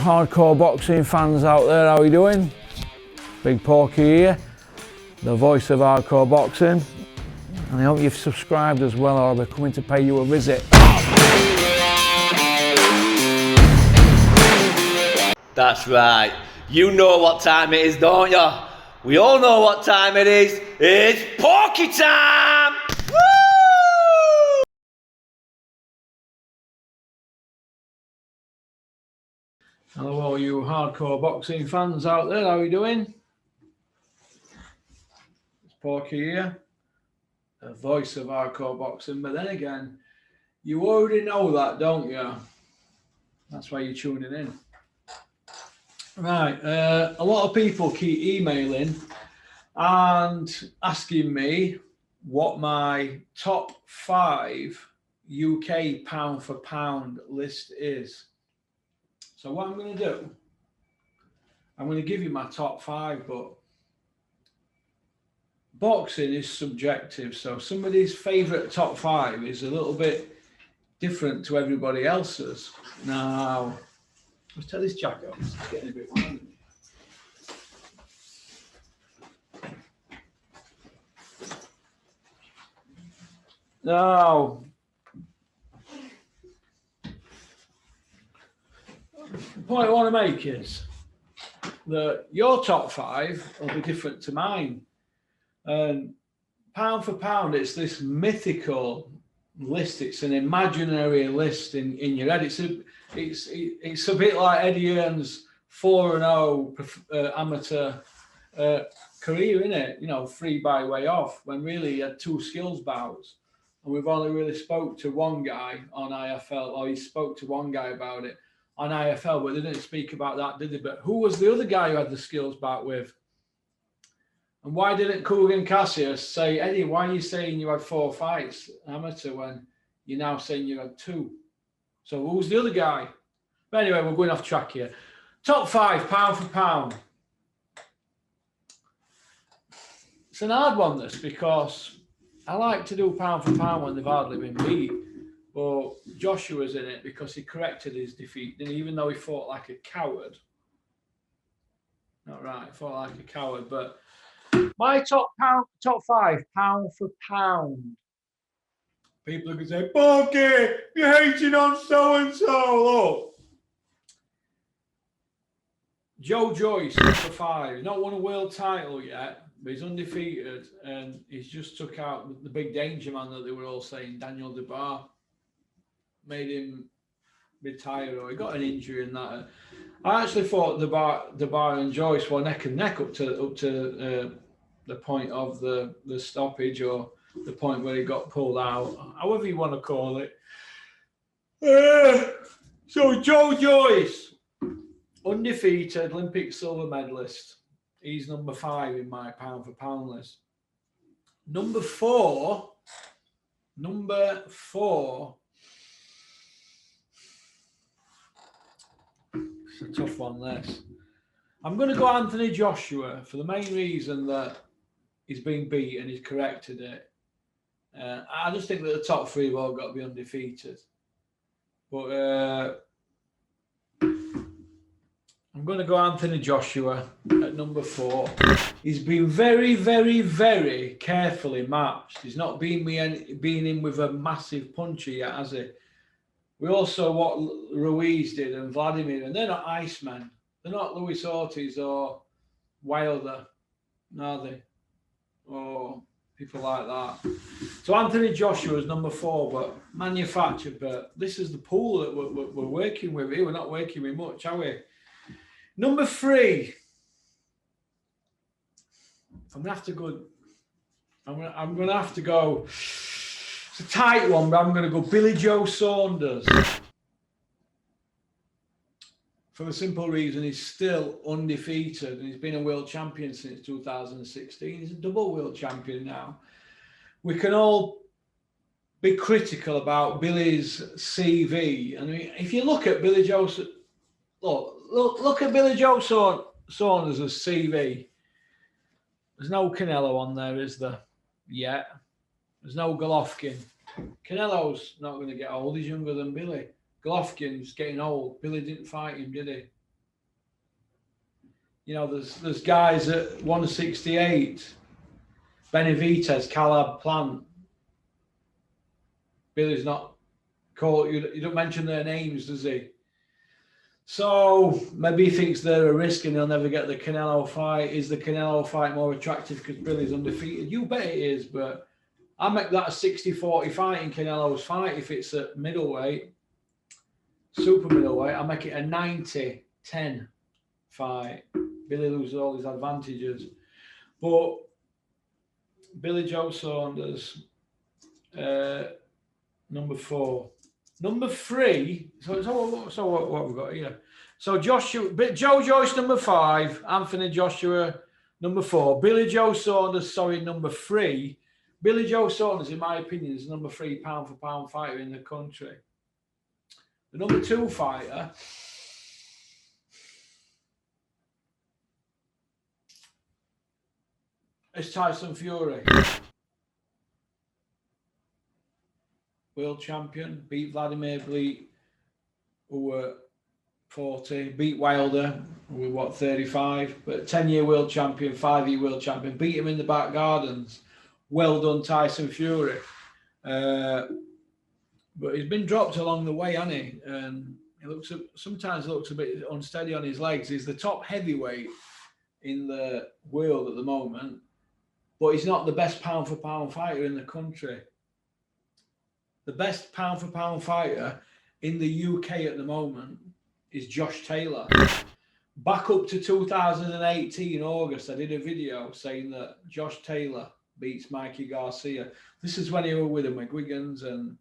hardcore boxing fans out there, how are you doing? Big Porky here, the voice of hardcore boxing, and I hope you've subscribed as well, or I'll be coming to pay you a visit. That's right, you know what time it is, don't you? We all know what time it is. It's Porky time! Woo! Hello all you hardcore boxing fans out there, how are you doing? It's Porky here, the voice of hardcore boxing, but then again, you already know that, don't you? That's why you're tuning in. Right, a lot of people keep emailing and asking me what my top 5 UK pound for pound list is. So what I'm going to do, I'm going to give you my top 5, but boxing is subjective. So somebody's favourite top 5 is a little bit different to everybody else's. Now, let's take this jacket off. It's getting a bit warm. Now, the point I want to make is that your top 5 will be different to mine. And pound for pound, it's this mythical list. It's an imaginary list in your head. It's a bit like Eddie Hearn's 4-0 amateur career, isn't it? You know, 3 by way off, when really he had 2 skills bouts. And we've only really spoke to one guy on IFL, or he spoke to one guy about it on IFL, but they didn't speak about that, did they? But who was the other guy who had the skills bout with? And why didn't Cougar Cassius say, Eddie, why are you saying you had 4 fights amateur when you're now saying you had 2? So who's the other guy? But anyway, we're going off track here. Top 5, pound for pound. It's an hard one, this, because I like to do pound for pound when they've hardly been beat. But Joshua's in it because he corrected his defeat, and even though he fought like a coward. Not right, fought like a coward, but my top 5 pound for pound. People are going to say, Porky, you're hating on so-and-so. Look. Joe Joyce, number 5. He's not won a world title yet, but he's undefeated, and he's just took out the big danger man that they were all saying, Daniel DeBar. Made him retire, or he got an injury in that. I actually thought DeBar and Joyce were neck and neck up to the point of the stoppage, or the point where he got pulled out, however you want to call it. So Joe Joyce, undefeated Olympic silver medalist. He's number 5 in my pound for pound list. Number 4. It's a tough one, this. I'm going to go Anthony Joshua for the main reason that he's been beat and he's corrected it. I just think that the top 3 have all got to be undefeated. But I'm going to go Anthony Joshua at number 4. He's been very, very, very carefully matched. He's not been in with a massive puncher yet, has he? We also what Ruiz did and Vladimir, and they're not Icemen. They're not Luis Ortiz or Wilder, are they? Or people like that. So Anthony Joshua is number 4, but manufactured. But this is the pool that we're working with here. We're not working with much, are we? Number 3. I'm gonna have to go. It's a tight one, but I'm going to go Billy Joe Saunders. For the simple reason he's still undefeated, and he's been a world champion since 2016. He's a double world champion now. We can all be critical about Billy's CV. I mean, if you look at Billy Joe, look at Billy Joe Saunders' CV. There's no Canelo on there, is there? Yet. There's no Golovkin. Canelo's not going to get old. He's younger than Billy. Golovkin's getting old. Billy didn't fight him, did he? You know, there's guys at 168, Benavidez, Calab, Plant. Billy's not called. You don't mention their names, does he? So maybe he thinks they're a risk and he'll never get the Canelo fight. Is the Canelo fight more attractive because Billy's undefeated? You bet it is, but I make that a 60-40 fight in Canelo's fight if it's at middleweight, super middleweight. I make it a 90-10 fight. Billy loses all his advantages. But Billy Joe Saunders, number 4. Number 3, so what have we got here? So Joe Joyce, number 5, Anthony Joshua, number 4, Billy Joe Saunders, number 3. Billy Joe Saunders, in my opinion, is the number 3 pound for pound fighter in the country. The number 2 fighter is Tyson Fury. World champion, beat Vladimir Bleek, who were 40, beat Wilder, who were 35, but 10-year world champion, 5-year world champion, beat him in the back gardens. Well done, Tyson Fury. But he's been dropped along the way, hasn't he? And sometimes looks a bit unsteady on his legs. He's the top heavyweight in the world at the moment, but he's not the best pound for pound fighter in the country. The best pound for pound fighter in the UK at the moment is Josh Taylor. Back up to 2018 August, I did a video saying that Josh Taylor beats Mikey Garcia. This is when he were with the McGuigans, and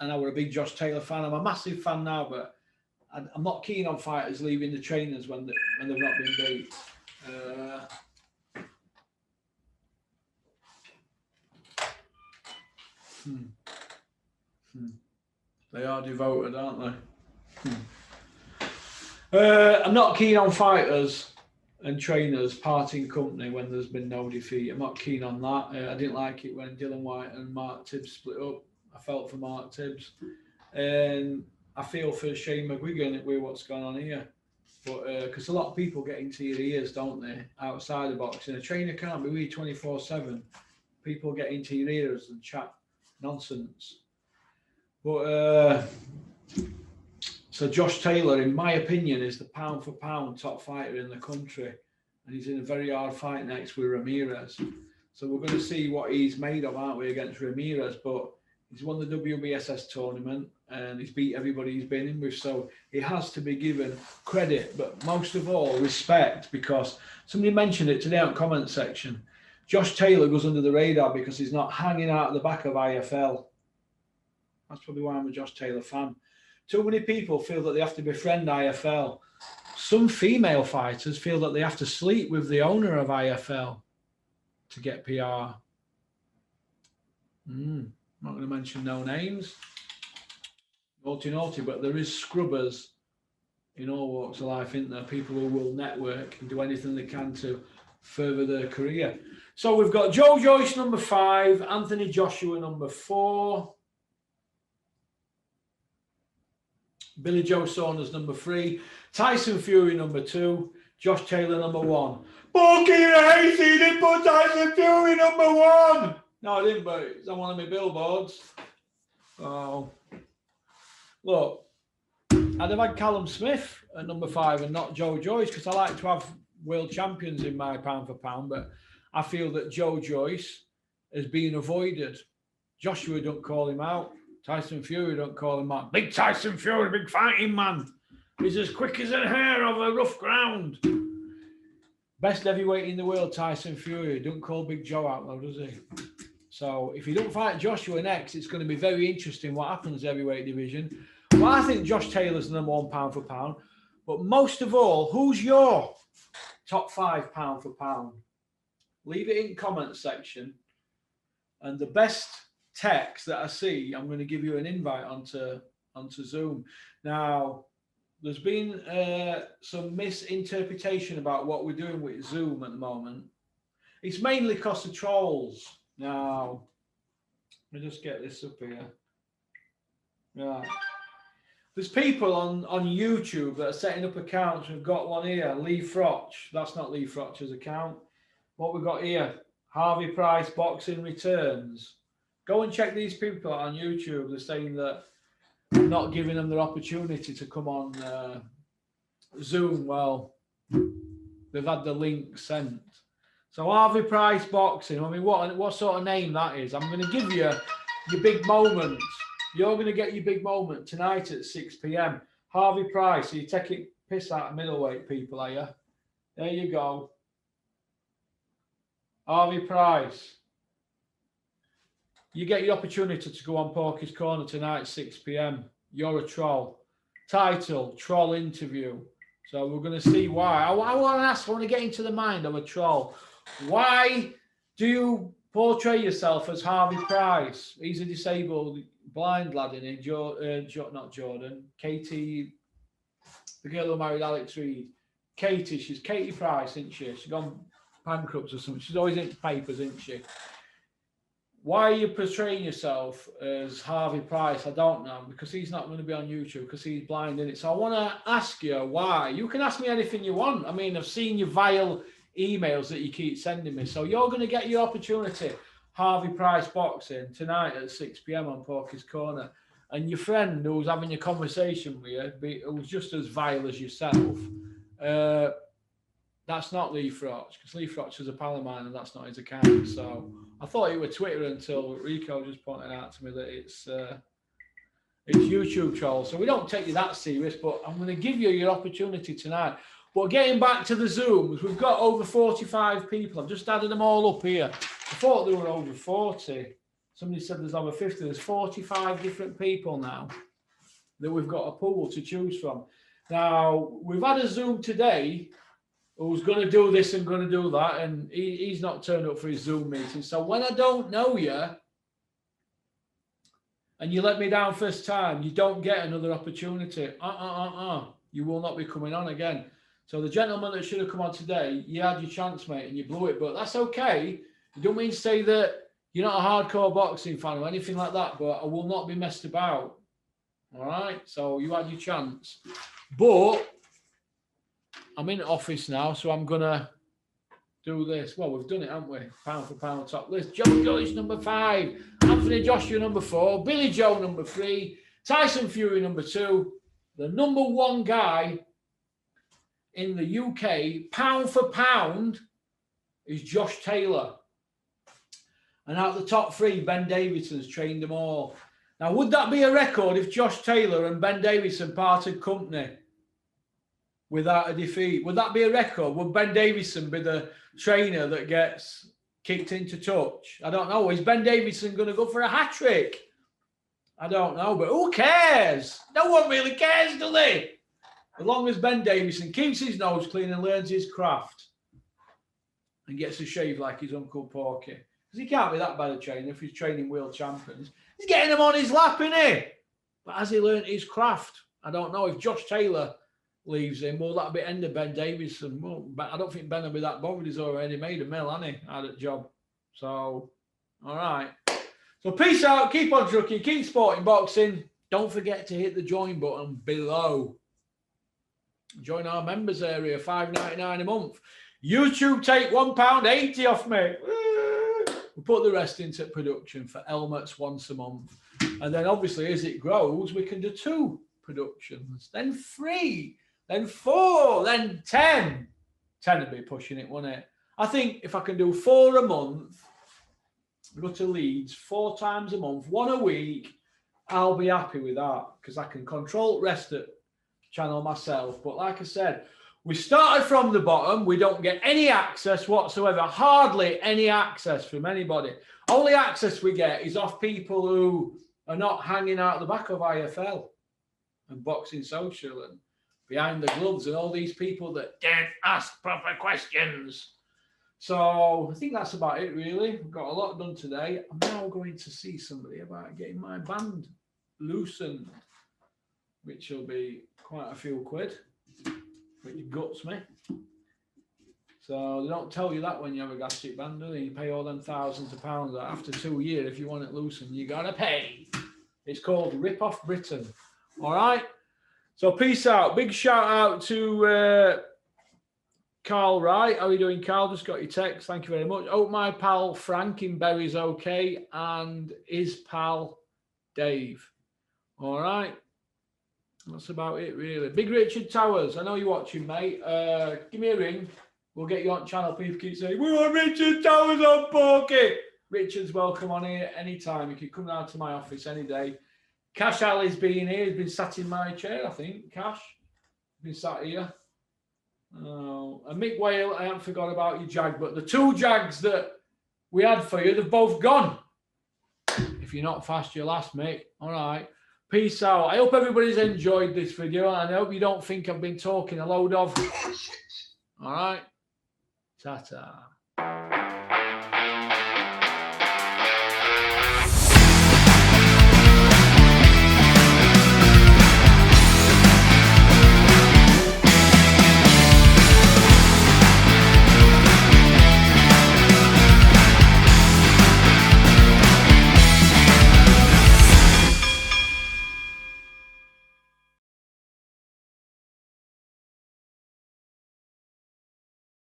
I were a big Josh Taylor fan. I'm a massive fan now, but I'm not keen on fighters leaving the trainers when they've not been beat. They are devoted, aren't they? I'm not keen on fighters and trainers parting company when there's been no defeat. I'm not keen on that. I didn't like it when Dylan White and Mark Tibbs split up. I felt for Mark Tibbs. And I feel for Shane McGuigan with what's going on here. But because a lot of people get into your ears, don't they, outside of boxing. A trainer can't be with you 24/7. People get into your ears and chat nonsense. But so Josh Taylor, in my opinion, is the pound for pound top fighter in the country, and he's in a very hard fight next with Ramirez. So we're going to see what he's made of, aren't we, against Ramirez? But he's won the WBSS tournament and he's beat everybody he's been in with, so he has to be given credit, but most of all respect, because somebody mentioned it today on the comment section. Josh Taylor goes under the radar because he's not hanging out at the back of IFL. That's probably why I'm a Josh Taylor fan. Too many people feel that they have to befriend IFL. Some female fighters feel that they have to sleep with the owner of IFL to get PR. I'm not going to mention no names. Naughty, but there is scrubbers in all walks of life, isn't there? People who will network and do anything they can to further their career. So we've got Joe Joyce, number 5, Anthony Joshua, number 4, Billy Joe Saunders, number 3, Tyson Fury, number 2, Josh Taylor, number 1. Bucky Hayes, he didn't put Tyson Fury, number 1. No, I didn't, but it's on one of my billboards. Oh, look, I'd have had Callum Smith at number 5 and not Joe Joyce, because I like to have world champions in my pound for pound, but I feel that Joe Joyce is being avoided. Joshua don't call him out. Tyson Fury don't call him out. Big Tyson Fury, big fighting man. He's as quick as a hare over rough ground. Best heavyweight in the world, Tyson Fury. Don't call Big Joe out though, does he? So if he don't fight Joshua next, it's going to be very interesting what happens in the heavyweight division. Well, I think Josh Taylor's the number 1 pound for pound. But most of all, who's your top 5 pound for pound? Leave it in the comment section. And the best text that I see, I'm going to give you an invite onto Zoom. Now, there's been some misinterpretation about what we're doing with Zoom at the moment. It's mainly because of trolls. Now, let me just get this up here. Right. There's people on YouTube that are setting up accounts. We've got one here, Lee Frotch. That's not Lee Frotch's account. What we've got here, Harvey Price Boxing Returns. Go and check these people out on YouTube. They're saying that I'm not giving them their opportunity to come on Zoom. Well, they've had the link sent. So Harvey Price Boxing. I mean, what sort of name that is? I'm going to give you your big moment. You're going to get your big moment tonight at 6 p.m. Harvey Price. So you're taking piss out of middleweight people, are you? There you go. Harvey Price. You get your opportunity to go on Porky's Corner tonight at 6 p.m. You're a troll. Title, troll interview. So we're going to see why. I want to get into the mind of a troll. Why do you portray yourself as Harvey Price? He's a disabled blind lad in it. Not Jordan. Katie, the girl who married Alex Reed. Katie, she's Katie Price, isn't she? She's gone bankrupt or something. She's always in papers, isn't she? Why are you portraying yourself as Harvey Price? I don't know, because he's not going to be on YouTube because he's blind in it. So I want to ask you why. You can ask me anything you want. I mean, I've seen your vile emails that you keep sending me. So you're going to get your opportunity, Harvey Price Boxing, tonight at 6 p.m. on Porky's Corner. And your friend who's having a conversation with you, who's just as vile as yourself, that's not Lee Frotch, because Lee Frotch is a pal of mine and that's not his account. So I thought it was Twitter until Rico just pointed out to me that it's YouTube trolls. So we don't take you that serious, but I'm going to give you your opportunity tonight. But getting back to the Zooms, we've got over 45 people. I've just added them all up here. I thought there were over 40. Somebody said there's over 50. There's 45 different people now that we've got a pool to choose from. Now, we've had a Zoom today who's going to do this and going to do that, and he's not turned up for his Zoom meeting. So when I don't know you and you let me down first time, you don't get another opportunity. You will not be coming on again. So the gentleman that should have come on today, you had your chance, mate, and you blew it. But that's okay. You don't mean to say that you're not a hardcore boxing fan or anything like that, but I will not be messed about. All right? So you had your chance. But I'm in office now, so I'm going to do this. Well, we've done it, haven't we? Pound for pound top list. Joe Joyce, number 5. Anthony Joshua, number 4. Billy Joe, number 3. Tyson Fury, number 2. The number 1 guy in the UK, pound for pound, is Josh Taylor. And out of the top 3, Ben Davidson's trained them all. Now, would that be a record if Josh Taylor and Ben Davidson parted company without a defeat? Would that be a record? Would Ben Davidson be the trainer that gets kicked into touch? I don't know. Is Ben Davidson going to go for a hat-trick? I don't know, but who cares? No one really cares, do they? As long as Ben Davidson keeps his nose clean and learns his craft and gets a shave like his Uncle Porky. Because he can't be that bad a trainer if he's training world champions. He's getting them on his lap, innit? But has he learned his craft? I don't know. If Josh Taylor leaves him, will that be end of Ben Davidson? Well, I don't think Ben will be that bothered. He's already made a mill, hasn't he? Had a job. So, all right. So peace out. Keep on trucking. Keep sporting boxing. Don't forget to hit the join button below. Join our members area, $5.99 a month. YouTube take £1.80 off me. We put the rest into production for helmets once a month. And then obviously as it grows, we can do 2 productions, then 3, then 4, then 10. 10 would be pushing it, wouldn't it? I think if I can do 4 a month, go to Leeds 4 times a month, 1 a week, I'll be happy with that because I can control the rest of the channel myself. But like I said, we started from the bottom. We don't get any access whatsoever, hardly any access from anybody. Only access we get is off people who are not hanging out the back of IFL and Boxing Social and Behind the Gloves and all these people that don't ask proper questions. So I think that's about it, really. We've got a lot done today. I'm now going to see somebody about getting my band loosened, which will be quite a few quid, which guts me. So they don't tell you that when you have a gastric band, do they? You pay all them thousands of pounds. After 2 years, if you want it loosened, you got to pay. It's called Rip Off Britain. All right? So peace out. Big shout out to Carl Wright. How are you doing, Carl? Just got your text. Thank you very much. Hope my pal Frank in Berry's okay, and his pal Dave. All right. That's about it, really. Big Richard Towers. I know you're watching, mate. Give me a ring. We'll get you on channel. People keep saying, we want Richard Towers on Porky. Richard's welcome on here anytime. You can come down to my office any day. Cash Ali's been here. He's been sat in my chair, I think. Cash. Been sat here. Oh, and Mick Whale, I haven't forgot about your Jag, but the 2 Jags that we had for you, they've both gone. If you're not fast, you're last, mate. All right. Peace out. I hope everybody's enjoyed this video, and I hope you don't think I've been talking a load of. All right. Ta-ta.